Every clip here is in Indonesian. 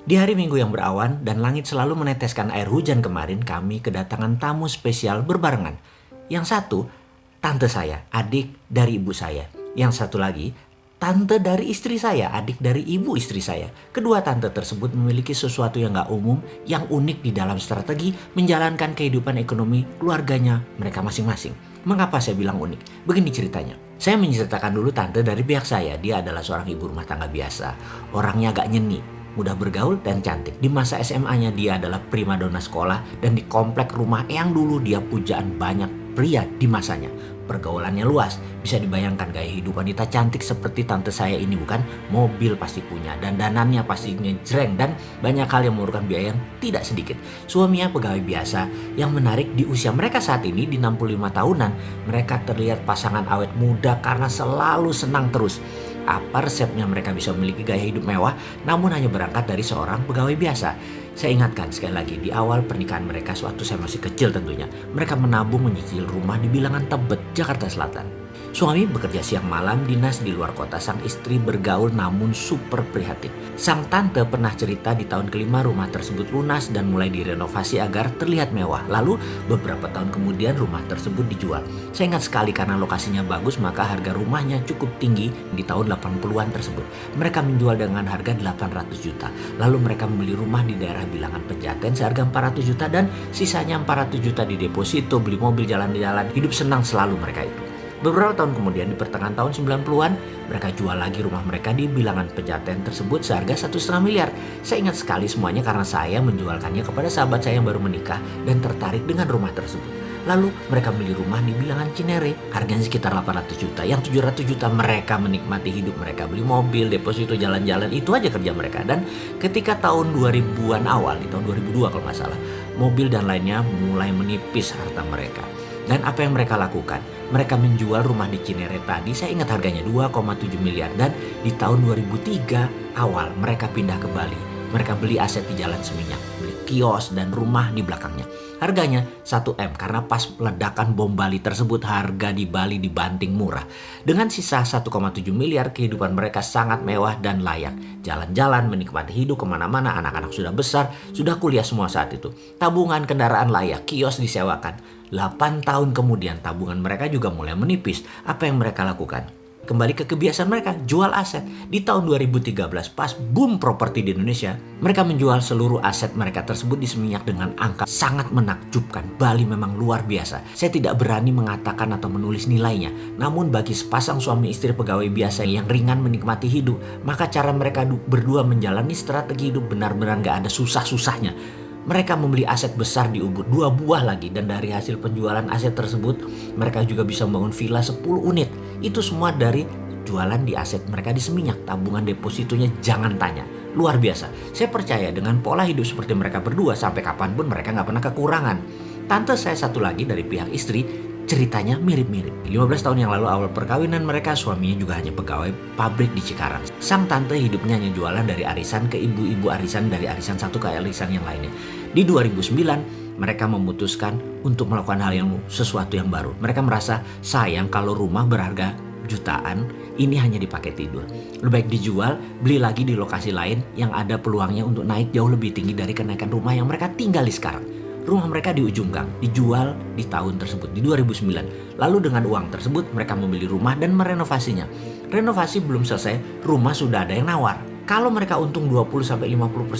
Di hari Minggu yang berawan dan langit selalu meneteskan air hujan kemarin, kami kedatangan tamu spesial berbarengan. Yang satu, tante saya, adik dari ibu saya. Yang satu lagi, tante dari istri saya, adik dari ibu istri saya. Kedua tante tersebut memiliki sesuatu yang gak umum, yang unik di dalam strategi menjalankan kehidupan ekonomi keluarganya mereka masing-masing. Mengapa saya bilang unik? Begini ceritanya. Saya menceritakan dulu tante dari pihak saya. Dia adalah seorang ibu rumah tangga biasa. Orangnya agak nyeni, mudah bergaul dan cantik. Di masa SMA-nya dia adalah primadona sekolah dan di komplek rumah yang dulu dia pujaan banyak pria di masanya. Pergaulannya luas, bisa dibayangkan gaya hidup wanita cantik seperti tante saya ini, bukan? Mobil pasti punya, dan danannya pasti ngejreng, dan banyak hal yang memerlukan biaya yang tidak sedikit. Suaminya pegawai biasa. Yang menarik di usia mereka saat ini di 65 tahunan, mereka terlihat pasangan awet muda karena selalu senang terus. Apa resepnya mereka bisa memiliki gaya hidup mewah namun hanya berangkat dari seorang pegawai biasa? Saya ingatkan sekali lagi, di awal pernikahan mereka sewaktu saya masih kecil tentunya, mereka menabung menyicil rumah di bilangan Tebet, Jakarta Selatan. Suami bekerja siang malam dinas di luar kota, sang istri bergaul namun super prihatin. Sang tante pernah cerita di tahun kelima rumah tersebut lunas dan mulai direnovasi agar terlihat mewah. Lalu beberapa tahun kemudian rumah tersebut dijual. Saya ingat sekali karena lokasinya bagus maka harga rumahnya cukup tinggi di tahun 80-an tersebut. Mereka menjual dengan harga 800 juta. Lalu mereka membeli rumah di daerah bilangan Pejaten seharga 400 juta dan sisanya 400 juta di deposito, beli mobil jalan-jalan. Hidup senang selalu mereka itu. Beberapa tahun kemudian di pertengahan tahun 90-an, mereka jual lagi rumah mereka di bilangan Pejaten tersebut seharga 1,5 miliar. Saya ingat sekali semuanya karena saya menjualkannya kepada sahabat saya yang baru menikah dan tertarik dengan rumah tersebut. Lalu mereka beli rumah di bilangan Cinere, harganya sekitar 800 juta. Yang 700 juta mereka menikmati hidup mereka, beli mobil, deposito, jalan-jalan, itu aja kerja mereka. Dan ketika tahun 2000-an awal, di tahun 2002 kalau nggak salah, mobil dan lainnya mulai menipis harta mereka. Dan apa yang mereka lakukan? Mereka menjual rumah di Cinere tadi, saya ingat harganya 2,7 miliar. Dan di tahun 2003 awal mereka pindah ke Bali. Mereka beli aset di Jalan Seminyak, beli kios dan rumah di belakangnya. Harganya 1M karena pas ledakan bom Bali tersebut harga di Bali dibanting murah. Dengan sisa 1,7 miliar kehidupan mereka sangat mewah dan layak. Jalan-jalan, menikmati hidup kemana-mana, anak-anak sudah besar, sudah kuliah semua saat itu. Tabungan kendaraan layak, kios disewakan. 8 tahun kemudian tabungan mereka juga mulai menipis. Apa yang mereka lakukan? Kembali ke kebiasaan mereka, jual aset. Di tahun 2013 pas boom properti di Indonesia, mereka menjual seluruh aset mereka tersebut di Seminyak dengan angka sangat menakjubkan. Bali memang luar biasa. Saya tidak berani mengatakan atau menulis nilainya. Namun bagi sepasang suami istri pegawai biasa yang ringan menikmati hidup, maka cara mereka berdua menjalani strategi hidup benar-benar gak ada susah-susahnya. Mereka membeli aset besar di Ubud, 2 buah lagi, dan dari hasil penjualan aset tersebut mereka juga bisa membangun villa 10 unit. Itu semua dari jualan di aset mereka di Seminyak. Tabungan depositonya jangan tanya, luar biasa. Saya percaya dengan pola hidup seperti mereka berdua sampai kapanpun mereka gak pernah kekurangan. Tante saya satu lagi dari pihak istri, ceritanya mirip-mirip. 15 tahun yang lalu awal perkawinan mereka, suaminya juga hanya pegawai pabrik di Cikarang. Sang tante hidupnya hanya jualan dari arisan ke ibu-ibu arisan, dari arisan satu ke arisan yang lainnya. Di 2009 mereka memutuskan untuk melakukan hal yang sesuatu yang baru. Mereka merasa sayang kalau rumah berharga jutaan ini hanya dipakai tidur. Lebih baik dijual, beli lagi di lokasi lain yang ada peluangnya untuk naik jauh lebih tinggi dari kenaikan rumah yang mereka tinggali sekarang. Rumah mereka di ujung gang, dijual di tahun tersebut, di 2009. Lalu dengan uang tersebut mereka membeli rumah dan merenovasinya. Renovasi belum selesai, rumah sudah ada yang nawar. Kalau mereka untung 20-50%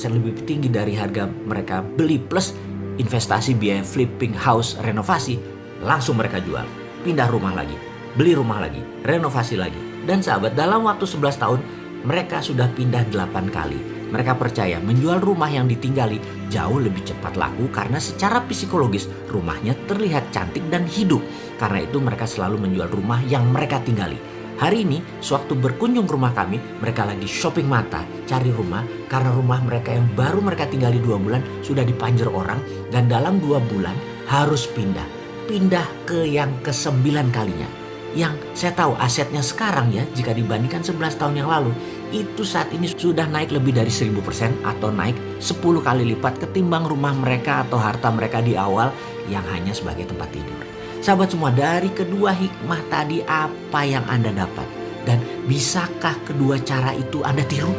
lebih tinggi dari harga mereka beli plus investasi biaya flipping house renovasi, langsung mereka jual. Pindah rumah lagi, beli rumah lagi, renovasi lagi. Dan sahabat, dalam waktu 11 tahun mereka sudah pindah 8 kali. Mereka percaya menjual rumah yang ditinggali jauh lebih cepat laku karena secara psikologis rumahnya terlihat cantik dan hidup. Karena itu mereka selalu menjual rumah yang mereka tinggali. Hari ini sewaktu berkunjung ke rumah kami, mereka lagi shopping mata cari rumah karena rumah mereka yang baru mereka tinggali 2 bulan sudah dipanjer orang dan dalam 2 bulan harus pindah. Pindah ke yang ke-9 kalinya. Yang saya tahu asetnya sekarang ya, jika dibandingkan 11 tahun yang lalu, itu saat ini sudah naik lebih dari 1000% atau naik 10 kali lipat ketimbang rumah mereka atau harta mereka di awal yang hanya sebagai tempat tidur. Sahabat semua, dari kedua hikmah tadi apa yang Anda dapat? Dan bisakah kedua cara itu Anda tiru?